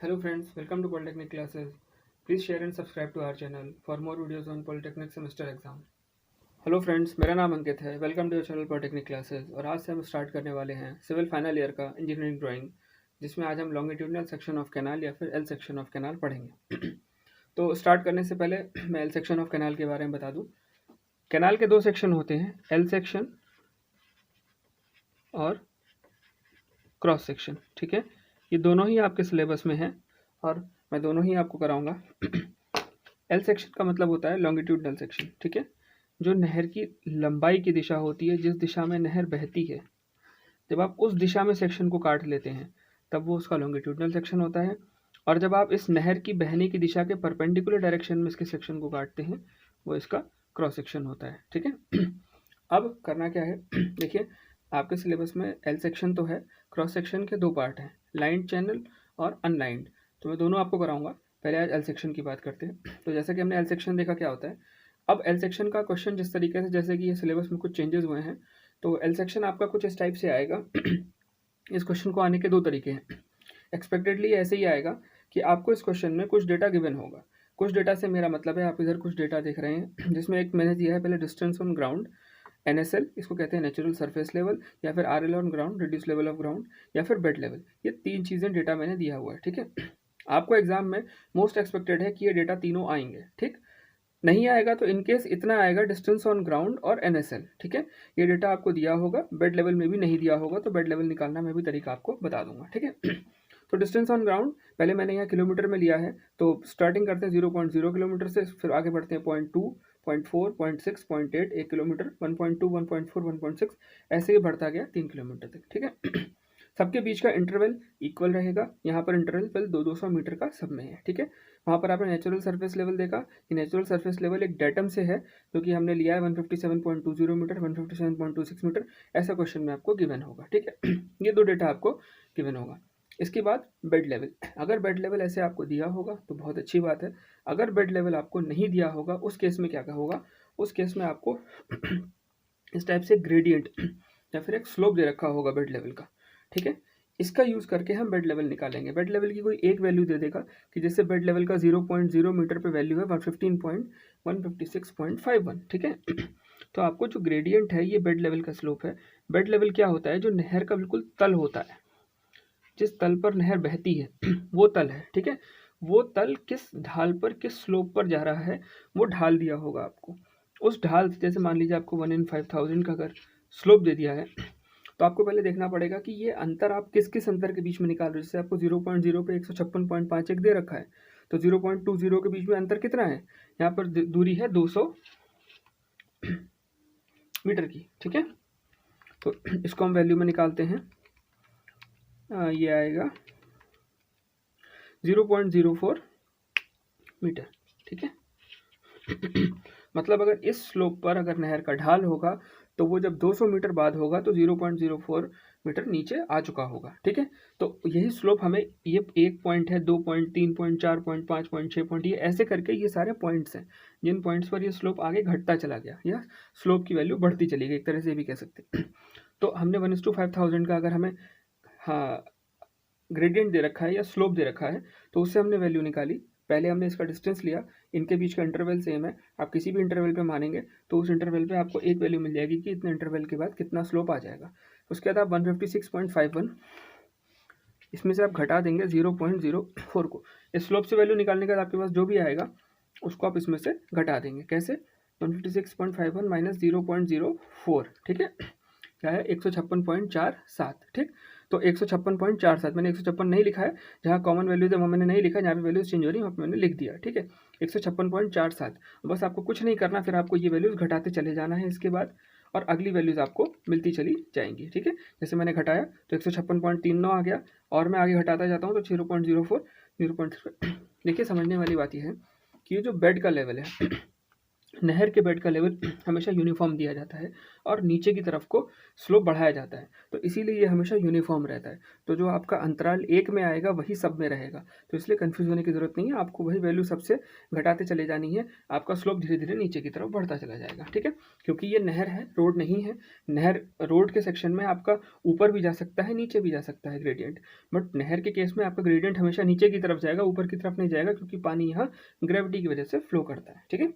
Hello friends, welcome to Polytechnic classes. Please share and subscribe to our channel for more videos on Polytechnic semester exam. Hello friends, मेरा नाम अंकित है। Welcome to your channel polytechnic classes. और आज से हम start करने वाले हैं सिविल फाइनल ईयर का इंजीनियरिंग ड्राइंग, जिसमें आज हम लॉन्गिट्यूडनल सेक्शन ऑफ कैनाल या फिर एल सेक्शन ऑफ कैनाल पढ़ेंगे। तो स्टार्ट करने से पहले मैं एल सेक्शन ऑफ कैनाल के बारे में बता दूँ। कैनाल के दो सेक्शन होते हैं, एल सेक्शन और क्रॉस सेक्शन। ठीक है, ये दोनों ही आपके सिलेबस में हैं और मैं दोनों ही आपको कराऊंगा। एल सेक्शन का मतलब होता है लॉन्गिट्यूडनल सेक्शन। ठीक है, जो नहर की लंबाई की दिशा होती है, जिस दिशा में नहर बहती है, जब आप उस दिशा में सेक्शन को काट लेते हैं तब वो उसका लॉन्गिट्यूडनल सेक्शन होता है। और जब आप इस नहर की बहने की दिशा के परपेंडिकुलर डायरेक्शन में इसके सेक्शन को काटते हैं, वो इसका क्रॉस सेक्शन होता है। ठीक है, अब करना क्या है, देखिए आपके सिलेबस में एल सेक्शन तो है, क्रॉस सेक्शन के दो पार्ट हैं, लाइंड चैनल और अनलाइंड। तो मैं दोनों आपको कराऊंगा। पहले आज एल सेक्शन की बात करते हैं। तो जैसे कि हमने एल सेक्शन देखा क्या होता है, अब एल सेक्शन का क्वेश्चन जिस तरीके से, जैसे कि ये सिलेबस में कुछ चेंजेस हुए हैं, तो एल सेक्शन आपका कुछ इस टाइप से आएगा। इस क्वेश्चन को आने के दो तरीके हैं। एक्सपेक्टेडली ऐसे ही आएगा कि आपको इस क्वेश्चन में कुछ डेटा गिवन होगा। कुछ डेटा से मेरा मतलब है, आप इधर कुछ डेटा देख रहे हैं, जिसमें एक मैंने दिया है पहले डिस्टेंस ऑन ग्राउंड, NSL, इसको कहते हैं नेचुरल सरफेस लेवल, या फिर RL on ground, reduce level of ground, या फिर बेड लेवल। ये तीन चीज़ें डेटा मैंने दिया हुआ है। ठीक है, आपको एग्जाम में मोस्ट एक्सपेक्टेड है कि ये डेटा तीनों आएंगे। ठीक, नहीं आएगा तो इनकेस इतना आएगा, डिस्टेंस ऑन ग्राउंड और NSL। ठीक है, ये डेटा आपको दिया होगा, बेड लेवल में भी नहीं दिया होगा, तो बेड लेवल निकालना मैं भी तरीका आपको बता दूंगा। ठीक है, तो डिस्टेंस ऑन ग्राउंड पहले मैंने यहाँ किलोमीटर में लिया है, तो स्टार्टिंग करते हैं 0.0 किलोमीटर से, फिर आगे बढ़ते हैं 0.2, 0.4, 0.6, 0.8, 1 किलोमीटर, 1.2, 1.4, 1.6, ऐसे ही बढ़ता गया 3 किलोमीटर तक। ठीक है, सबके बीच का इंटरवल इक्वल रहेगा। यहाँ पर इंटरवल 200 मीटर का सब में है। ठीक है, वहाँ पर आपने नेचुरल सरफेस लेवल देखा कि नेचुरल सरफेस लेवल एक डेटम से है, जो कि हमने लिया है 157.20 मीटर, 157.26 मीटर, ऐसा क्वेश्चन में आपको गिवन होगा। ठीक है, ये दो डेटा आपको गिवन होगा। इसके बाद बेड लेवल, अगर बेड लेवल ऐसे आपको दिया होगा तो बहुत अच्छी बात है। अगर बेड लेवल आपको नहीं दिया होगा, उस केस में क्या होगा, उस केस में आपको इस टाइप से ग्रेडियंट या फिर एक स्लोप दे रखा होगा बेड लेवल का। ठीक है, इसका यूज़ करके हम बेड लेवल निकालेंगे। बेड लेवल की कोई एक वैल्यू दे देगा कि जैसे बेड लेवल का 0.0 मीटर पे वैल्यू है 156.51। ठीक है, तो आपको जो ग्रेडियंट है ये बेड लेवल का स्लोप है। बेड लेवल क्या होता है, जो नहर का बिल्कुल तल होता है, जिस तल पर नहर बहती है वो तल है। ठीक है, वो तल किस ढाल पर, किस स्लोप पर जा रहा है, वो ढाल दिया होगा आपको। उस ढाल से, जैसे मान लीजिए आपको 1/5000 का अगर स्लोप दे दिया है, तो आपको पहले देखना पड़ेगा कि ये अंतर आप किस किस अंतर के बीच में निकाल रहे हो। जैसे आपको 0.0 पे 156.51 दे रखा है, तो 0.20 के बीच में अंतर कितना है, यहाँ पर दूरी है 200 मीटर की। ठीक है, तो इसको हम वैल्यू में निकालते हैं। ये आएगा 0.04 मीटर। ठीक है, मतलब अगर इस स्लोप पर अगर नहर का ढाल होगा, तो वो जब 200 मीटर बाद होगा तो 0.04 मीटर नीचे आ चुका होगा। ठीक है, तो यही स्लोप हमें, ये 1 पॉइंट है, 2 point, 3 point, 4 point, 5 point, 6 point, ये ऐसे करके ये सारे पॉइंट्स हैं, जिन पॉइंट्स पर ये स्लोप आगे घटता चला गया या स्लोप की वैल्यू बढ़ती चली गई, एक तरह से भी कह सकते हैं। तो हमने 1:5000 का अगर हमें, हाँ, ग्रेडियंट दे रखा है या स्लोप दे रखा है, तो उससे हमने वैल्यू निकाली। पहले हमने इसका डिस्टेंस लिया, इनके बीच का इंटरवल सेम है, आप किसी भी इंटरवल पे मानेंगे तो उस इंटरवल पे आपको एक वैल्यू मिल जाएगी कि इतने इंटरवल के बाद कितना स्लोप आ जाएगा। उसके बाद आप 156.51 इसमें से आप घटा देंगे 0.04 को। इस स्लोप से वैल्यू निकालने के बाद आपके पास जो भी आएगा उसको आप इसमें से घटा देंगे। कैसे, 156.51 माइनस 0.04। ठीक है, क्या है, 156.47। ठीक, तो 156.47, मैंने 156 नहीं लिखा है, जहाँ कॉमन वैल्यूज है वहाँ मैंने नहीं लिखा, जहाँ पे वैल्यूज चेंज हो रही है वहाँ पे मैंने लिख दिया। ठीक है, 156.47, बस आपको कुछ नहीं करना, फिर आपको ये वैल्यूज घटाते चले जाना है इसके बाद, और अगली वैल्यूज आपको मिलती चली जाएंगी। ठीक है, जैसे मैंने घटाया तो 156.39 आ गया, और मैं आगे घटाता जाता हूँ तो 0.04, 0.3। देखिए, समझने वाली बात यह है कि ये जो बेड का लेवल है, नहर के बेड का लेवल हमेशा यूनिफॉर्म दिया जाता है, और नीचे की तरफ को स्लोप बढ़ाया जाता है। तो इसीलिए ये हमेशा यूनिफॉर्म रहता है। तो जो आपका अंतराल 1 में आएगा वही सब में रहेगा, तो इसलिए कन्फ्यूज़ होने की ज़रूरत नहीं है। आपको वही वैल्यू सबसे घटाते चले जानी है, आपका स्लोप धीरे-धीरे नीचे की तरफ बढ़ता चला जाएगा, ठीक है? क्योंकि ये नहर है, रोड नहीं है। नहर रोड के सेक्शन में आपका ऊपर भी जा सकता है, नीचे भी जा सकता है ग्रेडियंट, बट नहर के केस में आपका ग्रेडियंट हमेशा नीचे की तरफ जाएगा, ऊपर की तरफ नहीं जाएगा, क्योंकि पानी यहाँ ग्रेविटी की वजह से फ्लो करता है, ठीक है?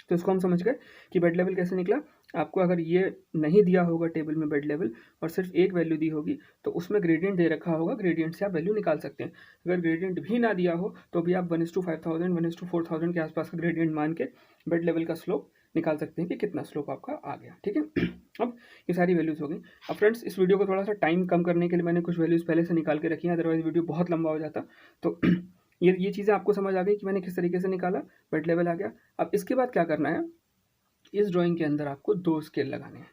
तो इसको हम समझ गए कि बेड लेवल कैसे निकला। आपको अगर ये नहीं दिया होगा टेबल में बेड लेवल और सिर्फ एक वैल्यू दी होगी, तो उसमें ग्रेडियंट दे रखा होगा, ग्रेडियंट से आप वैल्यू निकाल सकते हैं। अगर ग्रेडियंट भी ना दिया हो तो भी आप 1:5000 1:4000 के आसपास का ग्रेडियंट मान के बेड लेवल का स्लोप निकाल सकते हैं कि कितना स्लोप आपका आ गया, ठीक है? अब ये सारी वैल्यूज़ हो गई। अब फ्रेंड्स, इस वीडियो को थोड़ा सा टाइम कम करने के लिए मैंने कुछ वैल्यूज़ पहले से निकाल के रखी हैं, अदरवाइज़ वीडियो बहुत लंबा हो जाता। तो ये चीज़ें आपको समझ आ गई कि मैंने किस तरीके से निकाला, बेड लेवल आ गया। अब इसके बाद क्या करना है, इस ड्राइंग के अंदर आपको 2 स्केल लगाने हैं,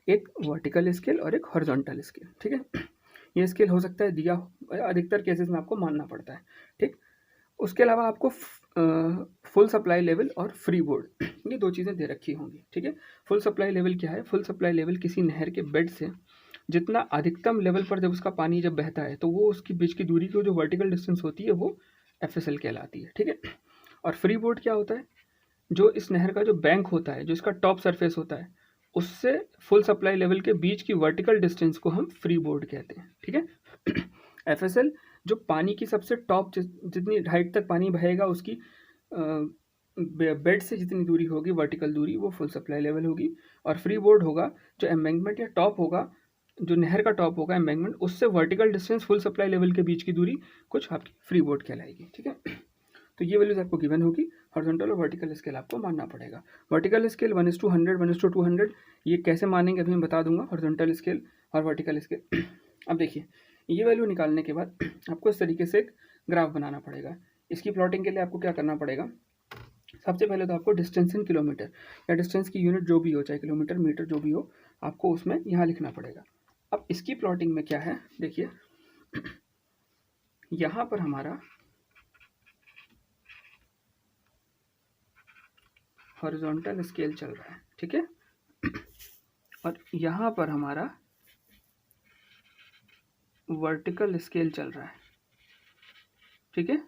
एक वर्टिकल स्केल और एक हॉरिजॉन्टल स्केल, ठीक है? ये स्केल हो सकता है दिया हो, अधिकतर केसेस में आपको मानना पड़ता है, ठीक? उसके अलावा आपको फुल सप्लाई लेवल और फ्री बोर्ड, ये 2 चीज़ें दे रखी होंगी, ठीक है? फुल सप्लाई लेवल क्या है? फुल सप्लाई लेवल किसी नहर के बेड से जितना अधिकतम लेवल पर जब उसका पानी जब बहता है, तो वो उसकी बीच की दूरी की जो वर्टिकल डिस्टेंस होती है वो एफएसएल कहलाती है, ठीक है? और फ्री बोर्ड क्या होता है? जो इस नहर का जो बैंक होता है, जो इसका टॉप सरफेस होता है, उससे फुल सप्लाई लेवल के बीच की वर्टिकल डिस्टेंस को हम फ्री बोर्ड कहते हैं, ठीक है? एफएसएल जो पानी की सबसे टॉप जितनी हाइट तक पानी बहेगा उसकी बेड से जितनी दूरी होगी वर्टिकल दूरी, वो फुल सप्लाई लेवल होगी। और फ्री बोर्ड होगा जो एम्बैंकमेंट या टॉप होगा, जो नहर का टॉप होगा एम्बैंकमेंट, उससे vertical distance full supply level के बीच की दूरी कुछ आपकी फ्री बोर्ड कहलाएगी, ठीक है? तो ये वैल्यूज आपको गिवन होगी। हॉरिजॉन्टल और वर्टिकल स्केल आपको मानना पड़ेगा। वर्टिकल स्केल 1:100 1:200, ये कैसे मानेंगे अभी मैं बता दूंगा, हॉरिजॉन्टल स्केल और वर्टिकल स्केल। अब देखिए, ये वैल्यू निकालने के बाद आपको इस तरीके से एक ग्राफ बनाना पड़ेगा। इसकी प्लॉटिंग के लिए आपको क्या करना पड़ेगा, सबसे पहले तो आपको डिस्टेंस इन किलोमीटर या डिस्टेंस की यूनिट जो भी हो, चाहे किलोमीटर मीटर जो भी हो, आपको उसमें यहाँ लिखना पड़ेगा। अब इसकी प्लॉटिंग में क्या है, देखिए यहाँ पर हमारा हॉरिजॉन्टल स्केल चल रहा है, ठीक है? और यहाँ पर हमारा वर्टिकल स्केल चल रहा है, ठीक है?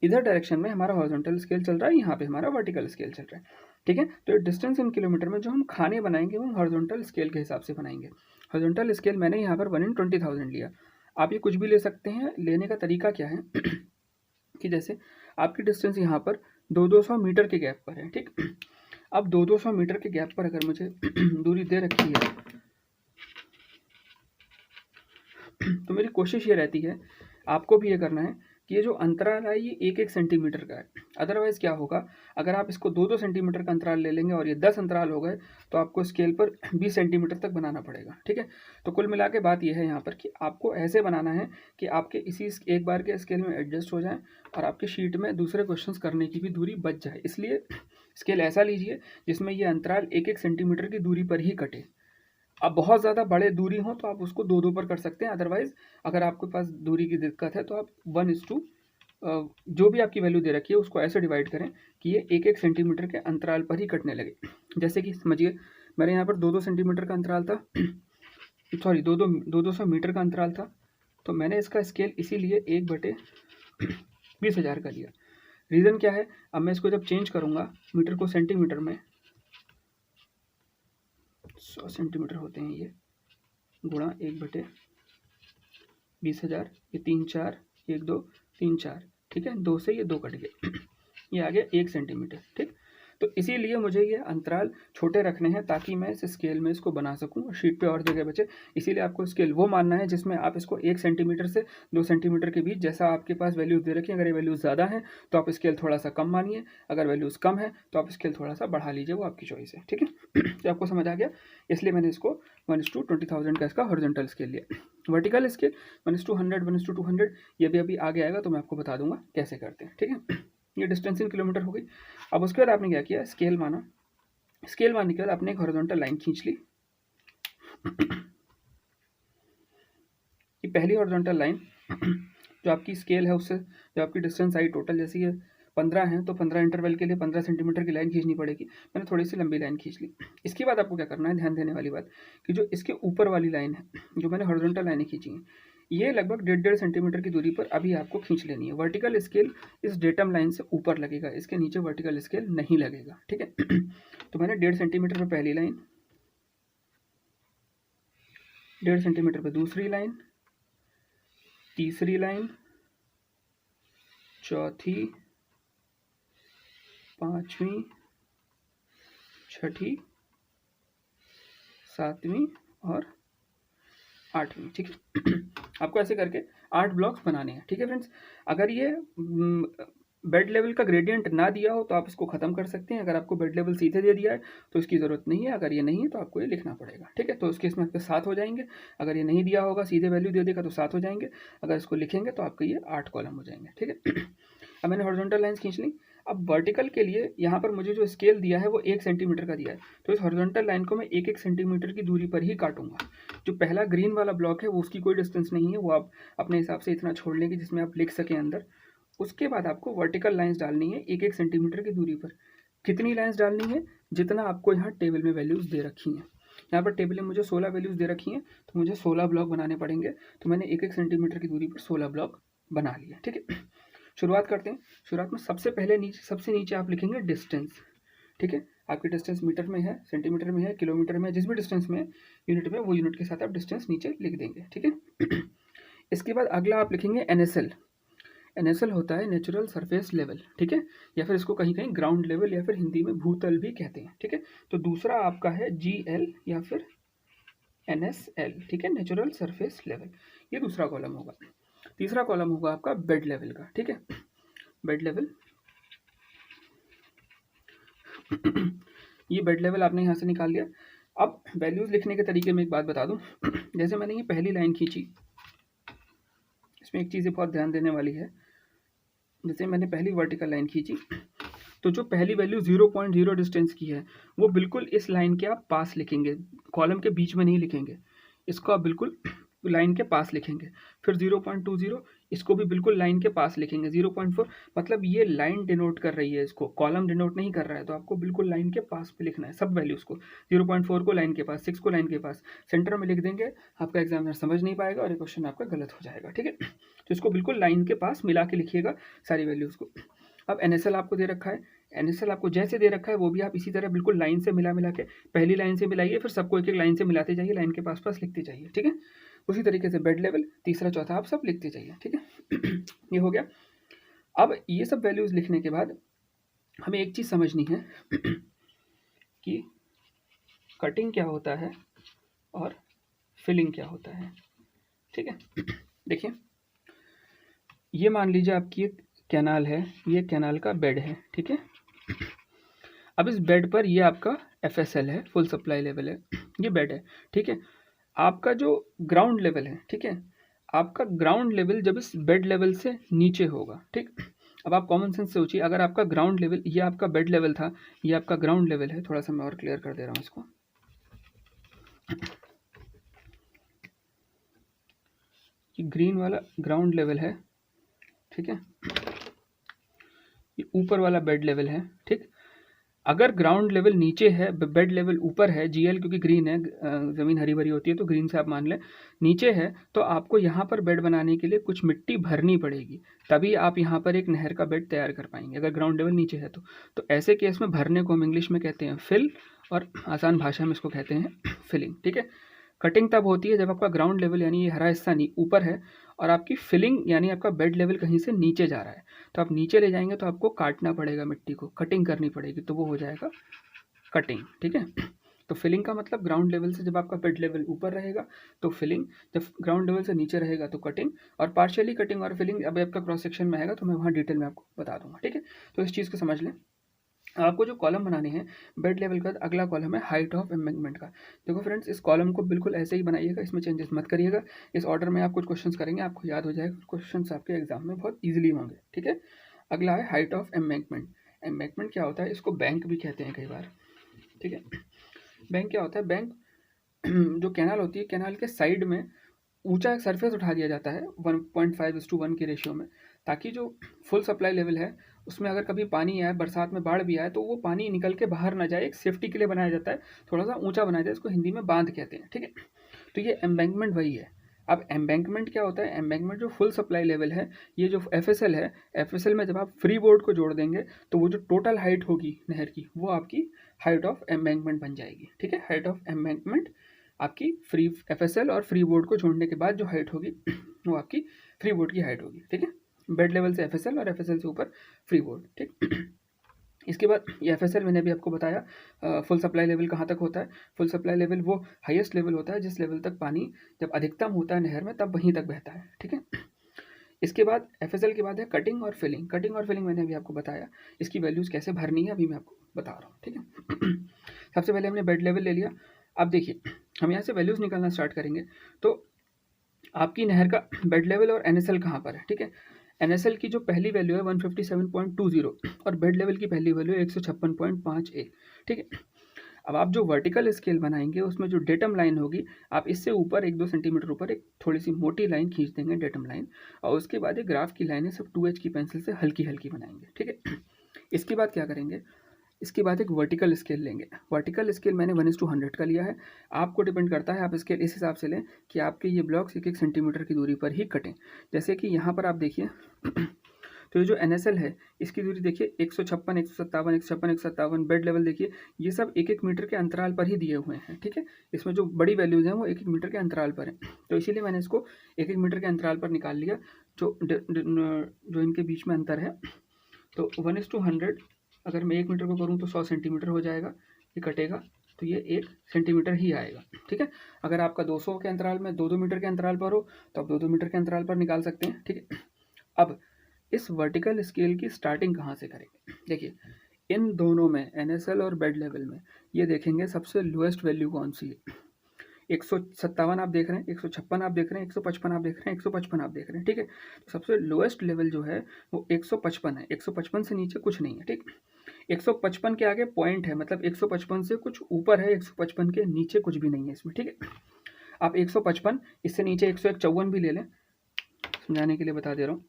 इधर डायरेक्शन में हमारा हॉरिजॉन्टल स्केल चल रहा है, यहाँ पे हमारा वर्टिकल स्केल चल रहा है, ठीक है? तो डिस्टेंस इन किलोमीटर में जो हम खाने बनाएंगे वो हॉरिजॉन्टल स्केल के हिसाब से बनाएंगे। हॉरिजॉन्टल स्केल मैंने यहाँ पर 1:20,000 लिया। आप ये कुछ भी ले सकते हैं। लेने का तरीका क्या है कि जैसे आपकी डिस्टेंस यहाँ पर 200 मीटर के गैप पर है, ठीक? अब 200 मीटर के गैप पर अगर मुझे दूरी दे रखी है, तो मेरी कोशिश ये रहती है, आपको भी ये करना है कि ये जो अंतराल है ये 1-1 सेंटीमीटर का है। अदरवाइज़ क्या होगा, अगर आप इसको 2-2 सेंटीमीटर का अंतराल ले लेंगे और ये 10 अंतराल हो गए, तो आपको स्केल पर 20 सेंटीमीटर तक बनाना पड़ेगा, ठीक है? तो कुल मिला के बात यह है यहाँ पर कि आपको ऐसे बनाना है कि आपके इसी एक बार के स्केल में एडजस्ट हो जाए और आपकी शीट में दूसरे क्वेश्चंस करने की भी दूरी बच जाए। इसलिए स्केल ऐसा लीजिए जिसमें ये अंतराल 1-1 सेंटीमीटर की दूरी पर ही कटे। अब बहुत ज़्यादा बड़े दूरी हो तो आप उसको 2-2 पर कर सकते हैं। अदरवाइज़ अगर आपके पास दूरी की दिक्कत है तो आप 1:2 जो भी आपकी वैल्यू दे रखी है उसको ऐसे डिवाइड करें कि ये 1-1 सेंटीमीटर के अंतराल पर ही कटने लगे। जैसे कि समझिए मेरे यहाँ पर 2-2 सेंटीमीटर का अंतराल था, सॉरी 200 मीटर का अंतराल था, तो मैंने इसका स्केल इसीलिए 1/20,000 का लिया। रीज़न क्या है, अब मैं इसको जब चेंज करूँगा मीटर को सेंटीमीटर में, 100 सेंटीमीटर होते हैं ये, गुणा 1/20,000, ये 3 4 1 2 3 4, ठीक है? 2 से ये 2 कट गए, ये आ गया 1 सेंटीमीटर, ठीक? तो इसीलिए मुझे ये अंतराल छोटे रखने हैं ताकि मैं इस स्केल में इसको बना सकूं और शीट पे और जगह बचे। इसीलिए आपको स्केल वो मानना है जिसमें आप इसको 1 सेंटीमीटर से 2 सेंटीमीटर के बीच, जैसा आपके पास वैल्यूज़ दे रखी है, अगर ये वैल्यूज़ ज़्यादा है तो आप स्केल थोड़ा सा कम मानिए, अगर वैल्यूज़ कम है तो आप स्केल थोड़ा सा बढ़ा लीजिए, वो आपकी चॉइस है, ठीक है? तो आपको समझ आ गया, इसलिए मैंने इसको 1:20,000 का इसका हॉरिजॉन्टल स्केल लिया। वर्टिकल स्केल 1:100 1:200, ये भी अभी आगे आएगा तो मैं आपको बता दूंगा कैसे करते हैं, ठीक है? ये डिस्टेंस इन किलोमीटर हो गई। अब उसके बाद आपने क्या किया, स्केल माना। स्केल मानने के बाद आपने एक हॉरिजॉन्टल लाइन खींच ली। ये पहली हॉरिजॉन्टल लाइन जो आपकी स्केल है उससे जो आपकी डिस्टेंस आई टोटल, जैसे ये 15 हैं तो 15 इंटरवल के लिए 15 सेंटीमीटर की लाइन खींचनी पड़ेगी। मैंने थोड़ी सी लंबी लाइन खींच ली। इसके बाद आपको क्या करना है, ध्यान देने वाली बात कि जो इसके ऊपर वाली लाइन है, जो मैंने हॉरिजॉन्टल लाइनें खींची हैं, ये लगभग 1.5 सेंटीमीटर की दूरी पर अभी आपको खींच लेनी है। वर्टिकल स्केल इस डेटम लाइन से ऊपर लगेगा, इसके नीचे वर्टिकल स्केल नहीं लगेगा, ठीक है। तो मैंने 1.5 सेंटीमीटर पर पहली लाइन, 1.5 सेंटीमीटर पर दूसरी लाइन, तीसरी लाइन, चौथी, पांचवी, छठी, सातवीं और आठवीं, ठीक है। आपको ऐसे करके 8 ब्लॉक्स बनाने हैं, ठीक है फ्रेंड्स। अगर ये बेड लेवल का ग्रेडियंट ना दिया हो तो आप इसको ख़त्म कर सकते हैं। अगर आपको बेड लेवल सीधे दे दिया है तो इसकी ज़रूरत नहीं है। अगर ये नहीं है तो आपको ये लिखना पड़ेगा, ठीक है। तो उस केस में आपके 7 हो जाएंगे। अगर ये नहीं दिया होगा, सीधे वैल्यू दे देगा तो 7 हो जाएंगे। अगर इसको लिखेंगे तो आपके ये 8 कॉलम हो जाएंगे, ठीक है। अब मैंने हॉरिजॉन्टल लाइन्स खींच ली। अब वर्टिकल के लिए यहाँ पर मुझे जो स्केल दिया है वो 1 सेंटीमीटर का दिया है, तो इस हॉरिजॉन्टल लाइन को मैं 1-1 सेंटीमीटर की दूरी पर ही काटूंगा। जो पहला ग्रीन वाला ब्लॉक है वो उसकी कोई डिस्टेंस नहीं है, वो आप अपने हिसाब से इतना छोड़ लेंगे जिसमें आप लिख सकें अंदर। उसके बाद आपको वर्टिकल लाइंस डालनी है 1-1 सेंटीमीटर की दूरी पर। कितनी लाइंस डालनी है, जितना आपको यहाँ टेबल में वैल्यूज़ दे रखी हैं। यहाँ पर टेबल में मुझे 16 वैल्यूज़ दे रखी हैं, तो मुझे 16 ब्लॉक बनाने पड़ेंगे। तो मैंने 1-1 सेंटीमीटर की दूरी पर 16 ब्लॉक बना लिया, ठीक है। शुरुआत करते हैं। शुरुआत में सबसे पहले सबसे नीचे आप लिखेंगे डिस्टेंस, ठीक है। आपकी डिस्टेंस मीटर में है, सेंटीमीटर में है, किलोमीटर में है, जिस भी डिस्टेंस में यूनिट में, वो यूनिट के साथ आप डिस्टेंस नीचे लिख देंगे, ठीक है। इसके बाद अगला आप लिखेंगे NSL। NSL होता है नेचुरल सरफेस लेवल, ठीक है, या फिर इसको कहीं कहीं ग्राउंड लेवल या फिर हिंदी में भूतल भी कहते हैं, ठीक है। तो दूसरा आपका है GL या फिर NSL, ठीक है, नेचुरल सरफेस लेवल। ये दूसरा कॉलम होगा। तीसरा कॉलम होगा आपका बेड लेवल का, ठीक है। बेड लेवल ये बेड लेवल आपने यहाँ से निकाल लिया। अब वैल्यूज़ लिखने के तरीके में एक बात बता दूँ। जैसे मैंने ये पहली लाइन खींची, इसमें एक चीज़ बहुत ध्यान देने वाली है। जैसे मैंने पहली वर्टिकल लाइन खींची, तो जो पहली वैल्यू 0.0 डिस्टेंस की है वो बिल्कुल इस लाइन के आप पास लिखेंगे, कॉलम के बीच में नहीं लिखेंगे। इसको आप बिल्कुल लाइन के पास लिखेंगे। फिर 0.20, इसको भी बिल्कुल लाइन के पास लिखेंगे। 0.4 मतलब ये लाइन डिनोट कर रही है, इसको कॉलम डिनोट नहीं कर रहा है, तो आपको बिल्कुल लाइन के पास पे लिखना है सब वैल्यूज़ को। 0.4 को लाइन के पास, 6 को लाइन के पास, सेंटर में लिख देंगे। आपका एग्जामिनर समझ नहीं पाएगा और ये क्वेश्चन आपका गलत हो जाएगा, ठीक है। तो इसको बिल्कुल लाइन के पास मिला के लिखिएगा सारी वैल्यूज़ को। अब NSL आपको दे रखा है, NSL आपको जैसे दे रखा है वो भी आप इसी तरह बिल्कुल लाइन से मिला के, पहली लाइन से मिलाइए, फिर सबको एक एक लाइन से मिलाते जाइए, लाइन के पास पास लिखते जाइए, ठीक है। उसी तरीके से बेड लेवल तीसरा चौथा आप सब लिखते जाइए, ठीक है। ये हो गया। अब ये सब वैल्यूज़ लिखने के बाद हमें एक चीज़ समझनी है कि कटिंग क्या होता है और फिलिंग क्या होता है, ठीक है। देखिए, ये मान लीजिए आपकी एक कैनाल है, ये कैनाल का बेड है, ठीक है। अब इस बेड पर ये आपका FSL है, फुल सप्लाई लेवल है, ये बेड है, ठीक है। आपका जो ग्राउंड लेवल है, ठीक है, आपका ग्राउंड लेवल जब इस बेड लेवल से नीचे होगा, ठीक। अब आप कॉमन सेंस से सोचिए, अगर आपका ग्राउंड लेवल, ये आपका बेड लेवल था, ये आपका ग्राउंड लेवल है। थोड़ा सा मैं और क्लियर कर दे रहा हूँ इसको। ये ग्रीन वाला ग्राउंड लेवल है, ठीक है, ये ऊपर वाला बेड लेवल है, ठीक। अगर ग्राउंड लेवल नीचे है, बेड लेवल ऊपर है, GL क्योंकि ग्रीन है, ज़मीन हरी भरी होती है तो ग्रीन से आप मान लें, नीचे है, तो आपको यहाँ पर बेड बनाने के लिए कुछ मिट्टी भरनी पड़ेगी, तभी आप यहाँ पर एक नहर का बेड तैयार कर पाएंगे, अगर ग्राउंड लेवल नीचे है तो ऐसे केस में भरने को हम इंग्लिश में कहते हैं फिल, और आसान भाषा में इसको कहते हैं फिलिंग, ठीक है। कटिंग तब होती है जब आपका ग्राउंड लेवल यानी ये हरा हिस्सा ऊपर है और आपकी फिलिंग यानी आपका बेड लेवल कहीं से नीचे जा रहा है, तो आप नीचे ले जाएंगे तो आपको काटना पड़ेगा, मिट्टी को कटिंग करनी पड़ेगी, तो वो हो जाएगा कटिंग, ठीक है। तो फिलिंग का मतलब ग्राउंड लेवल से जब आपका बेड लेवल ऊपर रहेगा तो फिलिंग, जब ग्राउंड लेवल से नीचे रहेगा तो कटिंग, और पार्शियली कटिंग और फिलिंग अब आपका क्रॉस सेक्शन में आएगा तो मैं वहाँ डिटेल में आपको बता दूंगा, ठीक है। तो इस चीज़ को समझ लें। आपको जो कॉलम बनाने हैं बेड लेवल का, अगला कॉलम है हाइट ऑफ एम्बैंकमेंट का। देखो फ्रेंड्स, इस कॉलम को बिल्कुल ऐसे ही बनाइएगा, इसमें चेंजेस मत करिएगा। इस ऑर्डर में आप कुछ क्वेश्चंस करेंगे, आपको याद हो जाएगा, क्वेश्चंस आपके एग्जाम में बहुत ईजिली होंगे, ठीक है। अगला है हाइट ऑफ एम्बैंकमेंट। एम्बैंकमेंट क्या होता है, इसको बैंक भी कहते हैं कई बार, ठीक है। बैंक क्या होता है, बैंक जो कैनाल होती है, कैनाल के साइड में ऊंचा सरफेस उठा दिया जाता है 1.5:1 के रेशियो में, ताकि जो फुल सप्लाई लेवल है उसमें अगर कभी पानी आए, बरसात में बाढ़ भी आए, तो वो पानी निकल के बाहर ना जाए, एक सेफ्टी के लिए बनाया जाता है, थोड़ा सा ऊंचा बनाया जाता है, इसको हिंदी में बांध कहते हैं, ठीक है। तो ये एम्बैंकमेंट वही है। अब एम्बैंकमेंट क्या होता है? एम्बैंकमेंट जो फुल सप्लाई लेवल है, ये जो एफएसएल है, एफएसएल में जब आप फ्री बोर्ड को जोड़ देंगे तो वो जो टोटल हाइट होगी नहर की, वो आपकी हाइट ऑफ एम्बैंकमेंट बन जाएगी, ठीक है। हाइट ऑफ एम्बैंकमेंट आपकी फ्री एफएसएल और फ्री बोर्ड को जोड़ने के बाद जो हाइट होगी वो आपकी फ्री बोर्ड की हाइट होगी, ठीक है। बेड लेवल से एफएसएल और एफएसएल से ऊपर फ्री बोर्ड, ठीक। इसके बाद ये एफएसएल मैंने भी आपको बताया फुल सप्लाई लेवल कहाँ तक होता है। फुल सप्लाई लेवल वो हाईएस्ट लेवल होता है जिस लेवल तक पानी जब अधिकतम होता है नहर में तब वहीं तक बहता है, ठीक है। इसके बाद एफएसएल के बाद है कटिंग और फिलिंग। कटिंग और फिलिंग मैंने अभी आपको बताया, इसकी वैल्यूज़ कैसे भरनी है अभी मैं आपको बता रहा हूँ, ठीक है। सबसे पहले हमने बेड लेवल ले लिया। अब देखिए हम यहाँ से वैल्यूज़ निकालना स्टार्ट करेंगे, तो आपकी नहर का बेड लेवल और एनएसएल कहाँ पर है, ठीक है। एनएसएल की जो पहली वैल्यू है 157.20 और बेड लेवल की पहली वैल्यू है 156.51, ठीक है। अब आप जो वर्टिकल स्केल बनाएंगे उसमें जो डेटम लाइन होगी, आप इससे ऊपर 1-2 सेंटीमीटर ऊपर एक थोड़ी सी मोटी लाइन खींच देंगे, डेटम लाइन, और उसके बाद एक ग्राफ की लाइनें सब 2H की पेंसिल से हल्की हल्की बनाएंगे, ठीक है। इसके बाद क्या करेंगे, इसके बाद एक वर्टिकल स्केल लेंगे। वर्टिकल स्केल मैंने 1:100 का लिया है, आपको डिपेंड करता है आप स्केल इस हिसाब से लें कि आपके ये ब्लॉक्स 1-1 सेंटीमीटर की दूरी पर ही कटें। जैसे कि यहाँ पर आप देखिए तो ये जो एनएसएल है इसकी दूरी देखिए 156, 157, 156, 157, बेड लेवल देखिए ये सब 1-1 मीटर के अंतराल पर ही दिए हुए हैं, ठीक है। इसमें जो बड़ी वैल्यूज़ हैं वो 1-1 मीटर के अंतराल पर हैं, तो इसीलिए मैंने इसको 1-1 मीटर के अंतराल पर निकाल लिया। जो इनके बीच में अंतर है, तो 1:100 अगर मैं 1 मीटर को करूँ तो 100 सेंटीमीटर हो जाएगा, ये कटेगा तो ये 1 सेंटीमीटर ही आएगा, ठीक है। अगर आपका 200 के अंतराल में 2-2 मीटर के अंतराल पर हो तो आप 2-2 मीटर के अंतराल पर निकाल सकते हैं, ठीक है। अब इस वर्टिकल स्केल की स्टार्टिंग कहाँ से करेंगे, देखिए इन दोनों में एनएसएल और बेड लेवल में ये देखेंगे सबसे लोएस्ट वैल्यू कौन सी है। 157 आप देख रहे हैं, 156 आप देख रहे हैं, 155 आप देख रहे हैं, 155 आप देख रहे हैं, ठीक है। तो सबसे लोएस्ट लेवल जो है वो 155 है, 155 से नीचे कुछ नहीं है, ठीक। 155 के आगे पॉइंट है, मतलब 155 से कुछ ऊपर है, 155 के नीचे कुछ भी नहीं है इसमें, ठीक है। आप 155, इससे नीचे 151 भी ले लें, समझाने के लिए बता दे रहा हूँ।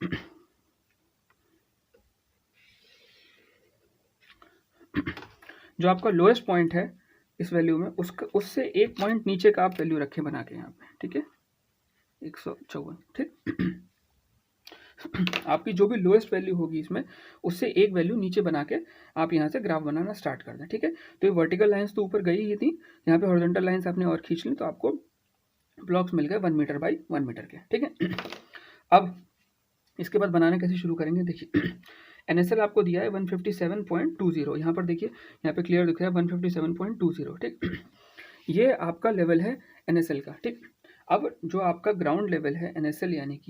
जो आपका लोएस्ट पॉइंट है इस वैल्यू में, उससे एक पॉइंट नीचे का आप वैल्यू रखें बना के यहाँ पे, ठीक है, 154, ठीक। आपकी जो भी लोएस्ट वैल्यू होगी इसमें उससे एक वैल्यू नीचे बना के आप यहाँ से ग्राफ बनाना स्टार्ट कर दें, ठीक है। तो ये वर्टिकल लाइंस तो ऊपर गई ही थी, यहाँ पे हॉरिजॉन्टल लाइंस आपने और खींच ली तो आपको ब्लॉक्स मिल गए 1 मीटर बाई 1 मीटर के, ठीक है। अब इसके बाद बनाना कैसे शुरू करेंगे, देखिए एनएसएल आपको दिया है 157.20, यहाँ पर देखिए यहाँ पे क्लियर दिख रहा है 157.20, ठीक। ये आपका लेवल है एनएसएल का, ठीक। अब जो आपका ग्राउंड लेवल है एनएसएल यानी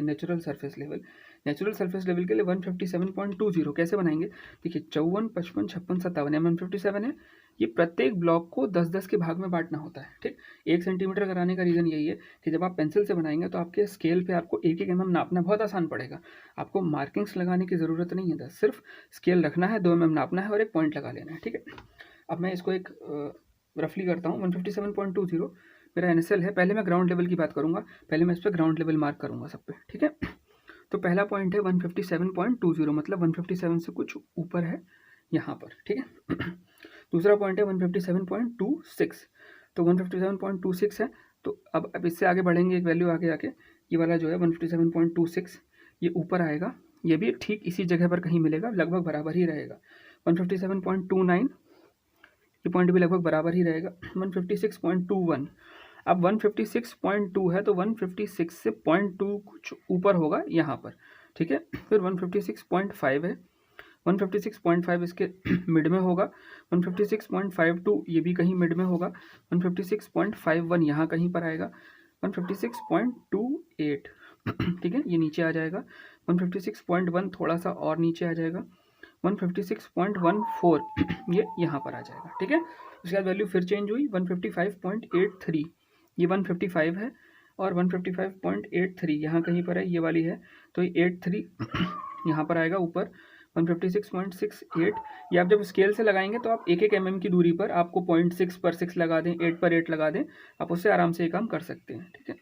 natural surface level, natural surface level के लिए 157.20 कैसे बनाएंगे, देखिए 54, 55, 56, 57 57 है। ये प्रत्येक ब्लॉक को 10-10 के भाग में बांटना होता है, ठीक। 1 सेंटीमीटर कराने का रीज़न यही है कि जब आप पेंसिल से बनाएंगे तो आपके स्केल पे आपको 1-1 mm नापना बहुत आसान पड़ेगा, आपको मार्किंग्स लगाने की ज़रूरत नहीं है, सिर्फ स्केल रखना है, 2 mm नापना है और एक पॉइंट लगा लेना है, ठीक है। अब मैं इसको एक रफली करता हूँ। 157.20 मेरा एनएसएल है। पहले मैं ग्राउंड लेवल की बात करूँगा, पहले मैं इस पर ग्राउंड लेवल मार्क करूँगा सब पे, ठीक है। तो पहला पॉइंट है 157.20, मतलब 157 से कुछ ऊपर है यहाँ पर, ठीक है। दूसरा पॉइंट है 157.26, तो 157.26 है। तो अब इससे आगे बढ़ेंगे, एक वैल्यू आगे आके ये वाला जो है 157.26 ये ऊपर आएगा, ये भी ठीक इसी जगह पर कहीं मिलेगा, लगभग बराबर ही रहेगा। 157.29 ये पॉइंट भी लगभग बराबर ही रहेगा। 156.21, अब 156.2 है तो 156 से 0.2 कुछ ऊपर होगा यहाँ पर, ठीक है। फिर 156.5 है, 156.5 इसके मिड में होगा, 156.52 ये भी कहीं मिड में होगा, 156.51 यहाँ कहीं पर आएगा, 156.28 ठीक है ये नीचे आ जाएगा, 156.1 थोड़ा सा और नीचे आ जाएगा, 156.14 ये यहाँ पर आ जाएगा, ठीक है। उसके बाद वैल्यू फिर चेंज हुई 155.83, ये 155 है और 155.83 यहाँ कहीं पर है, ये वाली है, तो ये 83 यहाँ पर आएगा ऊपर। 156.68 ये आप जब स्केल से लगाएंगे तो आप 1-1 mm की दूरी पर आपको 0.6 पर 6 लगा दें, 8 पर 8 लगा दें, आप उससे आराम से ये काम कर सकते हैं, ठीक है।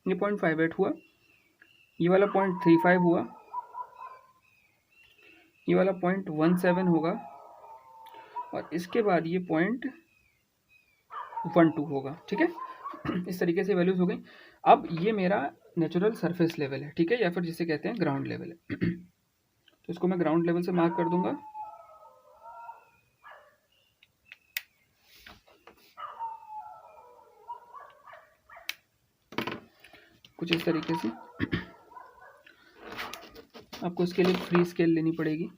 ये 0.58 हुआ, ये वाला 0.35 हुआ, ये वाला 0.17 होगा और इसके बाद ये 0.12 होगा, ठीक है। इस तरीके से वैल्यूज हो गई। अब ये मेरा नेचुरल सरफेस लेवल है, ठीक है, या फिर जिसे कहते हैं ग्राउंड लेवल है। तो इसको मैं ग्राउंड लेवल से मार्क कर दूंगा। कुछ इस तरीके से आपको इसके लिए फ्री स्केल लेनी पड़ेगी।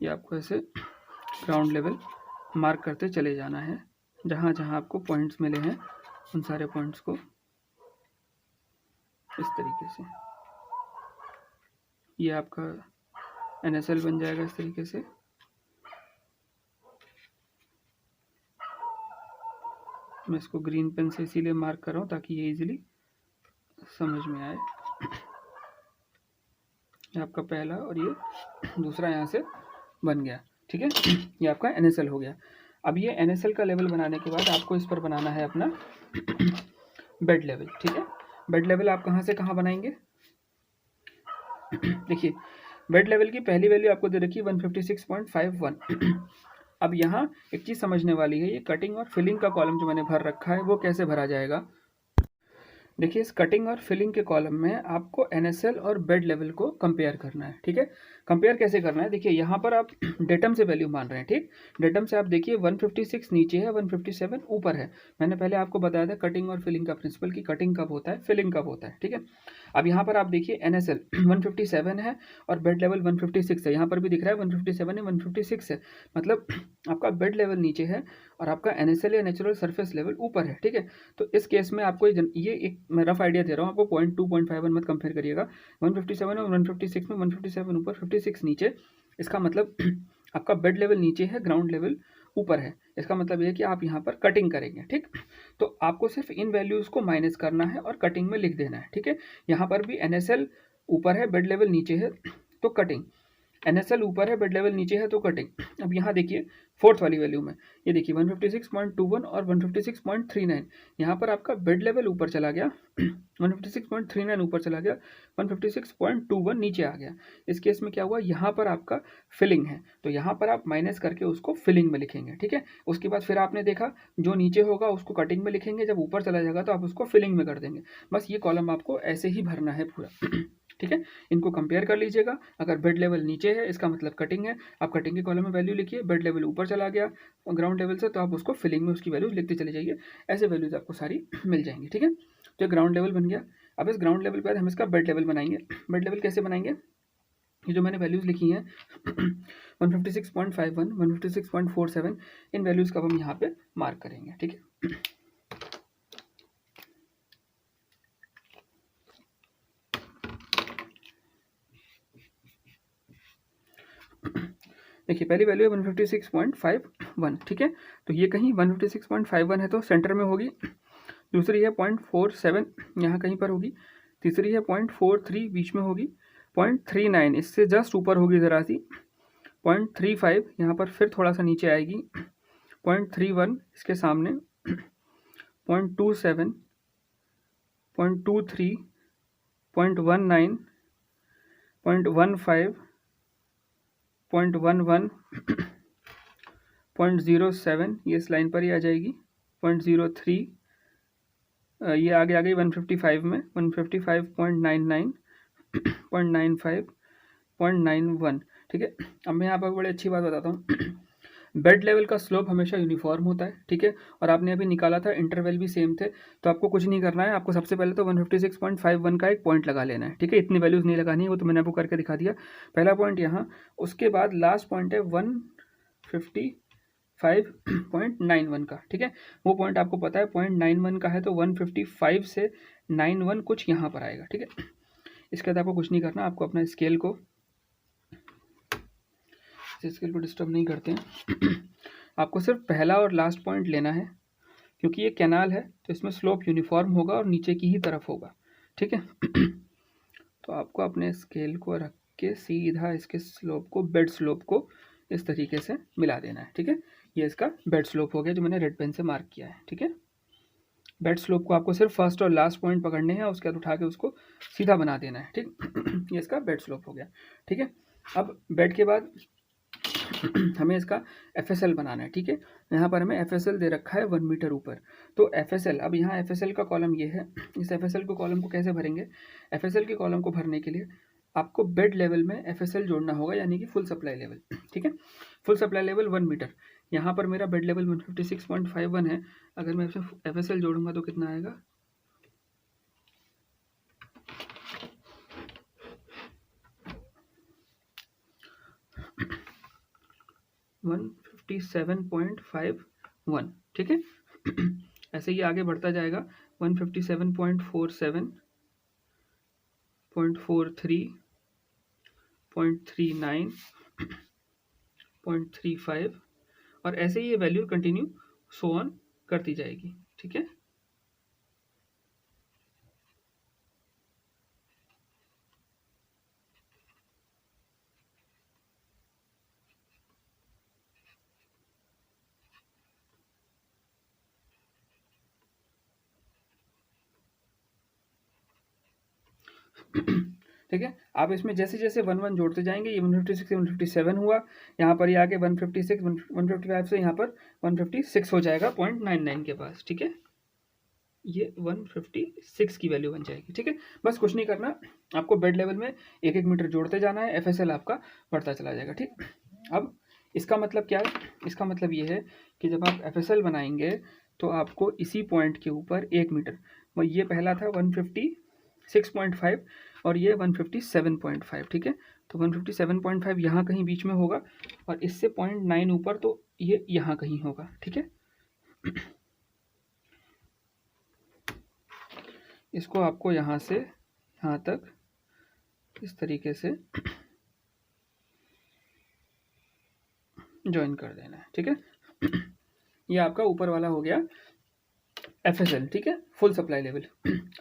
ये आपको ऐसे ग्राउंड लेवल मार्क करते चले जाना है। जहाँ जहाँ आपको पॉइंट्स मिले हैं उन सारे पॉइंट्स को इस तरीके से, ये आपका NSL बन जाएगा इस तरीके से। मैं इसको ग्रीन पेन से इसीलिए मार्क कर रहा हूँ ताकि ये इजीली समझ में आए। ये आपका पहला और ये दूसरा यहाँ से बन गया, ठीक है। ये आपका NSL हो गया। अब ये NSL का लेवल बनाने के बाद आपको इस पर बनाना है अपना बेड लेवल, ठीक है। बेड लेवल आप कहाँ से कहाँ बनाएंगे? देखिए, बेड लेवल की पहली वैल्यू आपको दे रखी है 156.51। अब यहाँ एक चीज़ समझने वाली है, ये कटिंग और फिलिंग का कॉलम जो मैंने भर रखा है वो कैसे भरा जाएगा। देखिए, इस कटिंग और फिलिंग के कॉलम में आपको NSL और बेड लेवल को कंपेयर करना है, ठीक है। कंपेयर कैसे करना है? देखिए, यहाँ पर आप डेटम से वैल्यू मान रहे हैं, ठीक। डेटम से आप देखिए 156 नीचे है, 157 ऊपर है। मैंने पहले आपको बताया था कटिंग और फिलिंग का प्रिंसिपल की कटिंग कब होता है, फिलिंग कब होता है, ठीक है। अब यहाँ पर आप देखिए NSL 157 है और बेड लेवल 156 है। यहाँ पर भी दिख रहा है 157 है, 156 है, मतलब आपका बेड लेवल नीचे है और आपका NSL या नेचुरल सरफेस लेवल ऊपर है, ठीक है। तो इस केस में आपको ये एक मैं रफ आइडिया दे रहा हूँ आपको, 0.2 0.51 मत कंपेयर करिएगा। 157 और 156 में 157 ऊपर 56 नीचे, इसका मतलब आपका बेड लेवल नीचे है, ग्राउंड लेवल ऊपर है। इसका मतलब ये है कि आप यहाँ पर कटिंग करेंगे, ठीक। तो आपको सिर्फ इन वैल्यूज़ को माइनस करना है और कटिंग में लिख देना है, ठीक है। यहाँ पर भी NSL ऊपर है, बेड लेवल नीचे है, तो कटिंग। NSL ऊपर है, बेड लेवल नीचे है, तो कटिंग। अब यहाँ देखिए फोर्थ वाली वैल्यू में, ये देखिए 156.21 और 156.39। यहाँ पर आपका बेड लेवल ऊपर चला गया, 156.39 ऊपर चला गया, 156.21 नीचे आ गया। इस केस में क्या हुआ, यहाँ पर आपका फिलिंग है, तो यहाँ पर आप माइनस करके उसको फिलिंग में लिखेंगे, ठीक है। उसके बाद फिर आपने देखा जो नीचे होगा उसको कटिंग में लिखेंगे, जब ऊपर चला जाएगा तो आप उसको फिलिंग में कर देंगे। बस ये कॉलम आपको ऐसे ही भरना है पूरा, ठीक है। इनको कंपेयर कर लीजिएगा। अगर बेड लेवल नीचे है इसका मतलब कटिंग है, आप कटिंग के कॉलम में वैल्यू लिखिए। बेड लेवल ऊपर चला गया ग्राउंड लेवल से, तो आप उसको फिलिंग में उसकी वैल्यूज लिखते चले जाइए। ऐसे वैल्यूज आपको सारी मिल जाएंगी, ठीक है। तो ग्राउंड लेवल बन गया। अब इस ग्राउंड लेवल के बाद हम इसका बेड लेवल बनाएंगे। बेड लेवल कैसे बनाएंगे? ये जो मैंने वैल्यूज़ लिखी हैं 156.51, 156.47, इन वैल्यूज़ का हम यहाँ पे मार्क करेंगे, ठीक है। देखिए, पहली वैल्यू है 156.51, ठीक है। तो ये कहीं 156.51 है तो सेंटर में होगी। दूसरी है 0.47, यहाँ कहीं पर होगी। तीसरी है 0.43, बीच में होगी। 0.39 इससे जस्ट ऊपर होगी ज़रा सी। 0.35 यहाँ पर फिर थोड़ा सा नीचे आएगी। 0.31 इसके सामने। 0.27, 0.23, 0.19, 0.15, 0.11, 0.07 ये इस लाइन पर ही आ जाएगी। 0.03 ये आगे आ गई 155 में। 155.99, 0.95, 0.91, ठीक है। अब मैं यहाँ पर बड़ी अच्छी बात बताता हूँ। बेड लेवल का स्लोप हमेशा यूनिफॉर्म होता है, ठीक है। और आपने अभी निकाला था इंटरवल भी सेम थे, तो आपको कुछ नहीं करना है। आपको सबसे पहले तो 156.51 का एक पॉइंट लगा लेना है, ठीक है। इतनी वैल्यूज़ नहीं लगानी है, वो तो मैंने आपको करके दिखा दिया। पहला पॉइंट यहाँ, उसके बाद लास्ट पॉइंट है 155.91 का, ठीक है। वो पॉइंट आपको पता है 0.91 का है, तो 155 से 91 कुछ यहाँ पर आएगा, ठीक है। इसके बाद आपको कुछ नहीं करना, आपको अपना स्केल को डिस्टर्ब नहीं करते हैं। आपको सिर्फ पहला और लास्ट पॉइंट लेना है, क्योंकि ये कैनाल है तो इसमें स्लोप यूनिफॉर्म होगा और नीचे की ही तरफ होगा, ठीक है। तो आपको अपने स्केल को रख के सीधा इसके स्लोप को, बेड स्लोप को इस तरीके से मिला देना है, ठीक है। ये इसका बेड स्लोप हो गया जो मैंने रेड पेन से मार्क किया है, ठीक है। बेड स्लोप को आपको सिर्फ फर्स्ट और लास्ट पॉइंट पकड़ने हैं, उसके बाद उठा के उसको सीधा बना देना है, ठीक। ये इसका बेड स्लोप हो गया, ठीक है। अब बेड के बाद हमें इसका FSL बनाना है, ठीक है। यहाँ पर हमें FSL दे रखा है 1 मीटर ऊपर। तो FSL, अब यहाँ FSL का कॉलम ये है, इस FSL को कॉलम को कैसे भरेंगे? FSL के कॉलम को भरने के लिए आपको बेड लेवल में FSL जोड़ना होगा, यानी कि फुल सप्लाई लेवल, ठीक है। Full supply level 1 metre. यहाँ पर मेरा बेड लेवल 156.51 है। अगर मैं इसमें FSL जोड़ूंगा तो कितना आएगा? 157.51, ठीक है। ऐसे ही आगे बढ़ता जाएगा 157.47, 0.43, 0.39, 0.35 और ऐसे ही ये वैल्यू कंटिन्यू सो ऑन करती जाएगी, ठीक है। ठीक है। आप इसमें जैसे जैसे 1 जोड़ते जाएंगे, ये 156 से 157 हुआ, यहाँ पर ये आगे 156 155 से यहाँ पर 156 हो जाएगा 0.99 के पास, ठीक है। ये 156 की वैल्यू बन जाएगी, ठीक है। बस कुछ नहीं करना, आपको बेड लेवल में 1-1 मीटर जोड़ते जाना है, FSL आपका बढ़ता चला जाएगा, ठीक। अब इसका मतलब क्या है? इसका मतलब ये है कि जब आप FSL बनाएंगे तो आपको इसी पॉइंट के ऊपर 1 मीटर, ये पहला था 156.5 और ये 157.5, ठीक है। तो 157.5 यहाँ कहीं बीच में होगा और इससे 0.9 ऊपर, तो ये यहाँ कहीं होगा, ठीक है। इसको आपको यहाँ से यहाँ तक इस तरीके से ज्वाइन कर देना है, ठीक है। ये आपका ऊपर वाला हो गया FSL, ठीक है, फुल सप्लाई लेवल।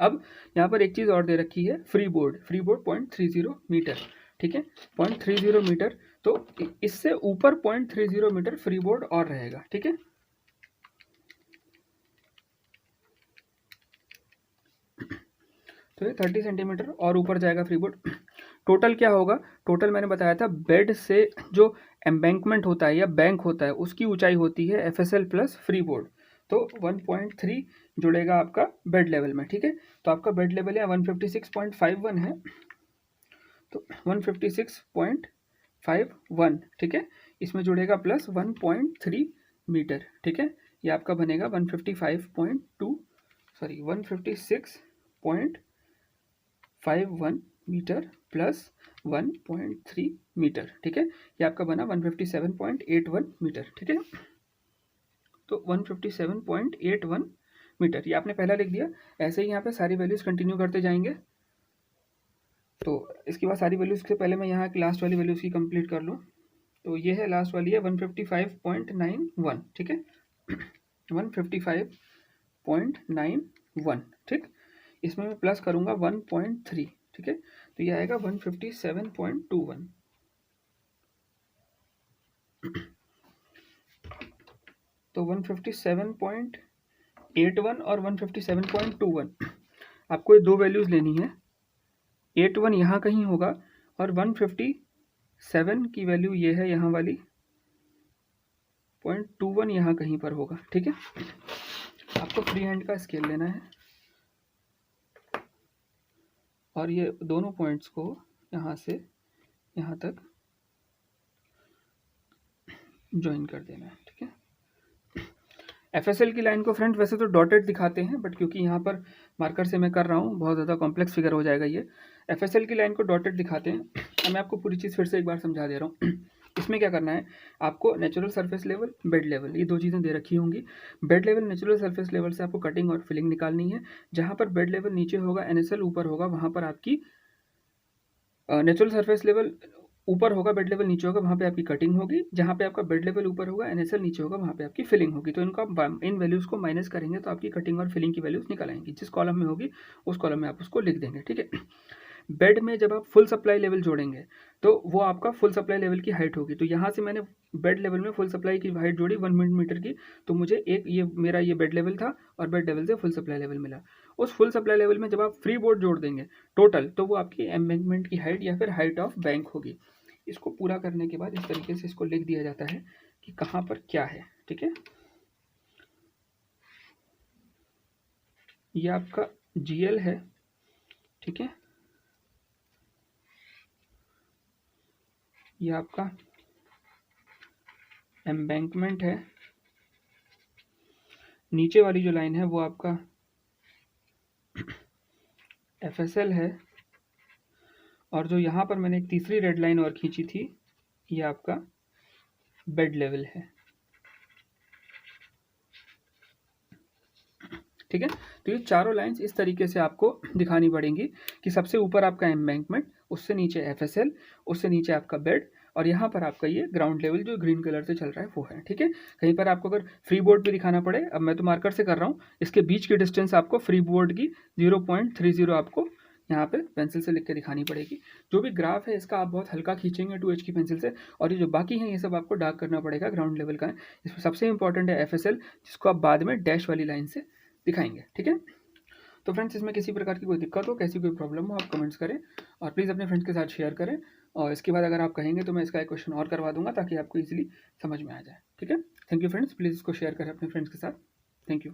अब यहाँ पर एक चीज़ और दे रखी है, फ्री बोर्ड 0.30 मीटर, ठीक है, 0.30 मीटर। तो इससे ऊपर 0.30 मीटर फ्री बोर्ड और रहेगा, ठीक है। तो ये 30 सेंटीमीटर और ऊपर जाएगा फ्री बोर्ड। टोटल क्या होगा? टोटल मैंने बताया था, बेड से जो एम्बैंकमेंट होता है या बैंक होता है उसकी ऊंचाई होती है FSL प्लस फ्री बोर्ड। तो 1.3 जुड़ेगा आपका बेड लेवल में, ठीक है। तो आपका बेड लेवल है 156.51 है, तो 156.51, ठीक है। इसमें जुड़ेगा प्लस 1.3 मीटर, ठीक है। ये आपका बनेगा 156.51 मीटर प्लस 1.3 मीटर, ठीक है। ये आपका बना 157.81 मीटर, ठीक है। तो 157.81 मीटर ये आपने पहला लिख दिया। ऐसे ही यहाँ पे सारी वैल्यूज़ कंटिन्यू करते जाएंगे। तो इसके बाद सारी वैल्यूज़ से पहले मैं यहाँ की लास्ट वाली वैल्यूज़ की कंप्लीट कर लूँ। तो ये है लास्ट वाली है 155.91, ठीक है। 155.91, ठीक। इसमें मैं प्लस करूँगा 1.3, ठीक है। तो ये आएगा 157.21। तो 157.81 और 157.21 आपको ये दो वैल्यूज़ लेनी है। 81 यहाँ कहीं होगा और 157 की वैल्यू ये है यहाँ वाली, 0.21 यहाँ कहीं पर होगा, ठीक है। आपको फ्री हैंड का स्केल लेना है और ये दोनों पॉइंट्स को यहाँ से यहाँ तक ज्वाइन कर देना है, ठीक है। FSL की लाइन को फ्रेंड वैसे तो डॉटेड दिखाते हैं, बट क्योंकि यहाँ पर मार्कर से मैं कर रहा हूँ, बहुत ज़्यादा कॉम्प्लेक्स फिगर हो जाएगा ये। FSL की लाइन को डॉटेड दिखाते हैं। अब मैं आपको पूरी चीज़ फिर से एक बार समझा दे रहा हूँ। इसमें क्या करना है, आपको natural surface level, bed level, ये दो चीज़ें दे रखी होंगी। Bed level, natural surface level से आपको कटिंग और फिलिंग निकालनी है। जहाँ पर बेड लेवल नीचे होगा, NSL ऊपर होगा, वहाँ पर आपकी नेचुरल सरफेस लेवल ऊपर होगा बेड लेवल, नीचे होगा, वहाँ पे आपकी कटिंग होगी। जहाँ पे आपका बेड लेवल ऊपर होगा, NaCl नीचे होगा, वहाँ पे आपकी फिलिंग होगी। तो इन वैल्यूज़ को माइनस करेंगे तो आपकी कटिंग और फिलिंग की वैल्यूज़ निकल आएंगी। जिस कॉलम में होगी उस कॉलम में आप उसको लिख देंगे, ठीक है। बेड में जब आप फुल सप्लाई लेवल जोड़ेंगे तो वो आपका फुल सप्लाई लेवल की हाइट होगी। तो यहाँ से मैंने बेड लेवल में फुल सप्लाई की हाइट जोड़ी 1 मीटर की, तो मुझे एक मेरा ये बेड लेवल था और बेड लेवल से फुल सप्लाई लेवल मिला। उस फुल सप्लाई लेवल में जब आप फ्री बोर्ड जोड़ देंगे टोटल, तो वो आपकी एम्बैंकमेंट की हाइट या फिर हाइट ऑफ बैंक होगी। इसको पूरा करने के बाद इस तरीके से इसको लिख दिया जाता है कि कहाँ पर क्या है, ठीक है। ये आपका GL है, ठीक है। ये आपका एम्बैंकमेंट है। नीचे वाली जो लाइन है वो आपका FSL है। और जो यहाँ पर मैंने एक तीसरी रेड लाइन और खींची थी, ये आपका बेड लेवल है, ठीक है। तो ये चारों लाइंस इस तरीके से आपको दिखानी पड़ेंगी कि सबसे ऊपर आपका एम्बैंकमेंट, उससे नीचे FSL, उससे नीचे आपका बेड, और यहाँ पर आपका ये ग्राउंड लेवल जो ग्रीन कलर से चल रहा है वो है, ठीक है। कहीं पर आपको अगर फ्री बोर्ड भी दिखाना पड़े, अब मैं तो मार्कर से कर रहा हूँ, इसके बीच की डिस्टेंस आपको फ्री बोर्ड की 0.30 आपको यहाँ पे पेंसिल से लिख के दिखानी पड़ेगी। जो भी ग्राफ है इसका आप बहुत हल्का खींचेंगे 2H की पेंसिल से, और ये जो बाकी हैं ये सब आपको डार्क करना पड़ेगा, ग्राउंड लेवल का है। इसमें सबसे इंपॉर्टेंट है FSL, जिसको आप बाद में डैश वाली लाइन से दिखाएंगे, ठीक है। तो फ्रेंड्स, इसमें किसी प्रकार की कोई दिक्कत हो, कैसी कोई प्रॉब्लम हो, आप कमेंट्स करें और प्लीज़ अपने फ्रेंड्स के साथ शेयर करें। और इसके बाद अगर आप कहेंगे तो मैं इसका एक क्वेश्चन और करवा दूंगा ताकि आपको इजीली समझ में आ जाए, ठीक है। थैंक यू फ्रेंड्स, प्लीज़ इसको शेयर करें अपने फ्रेंड्स के साथ। Thank you.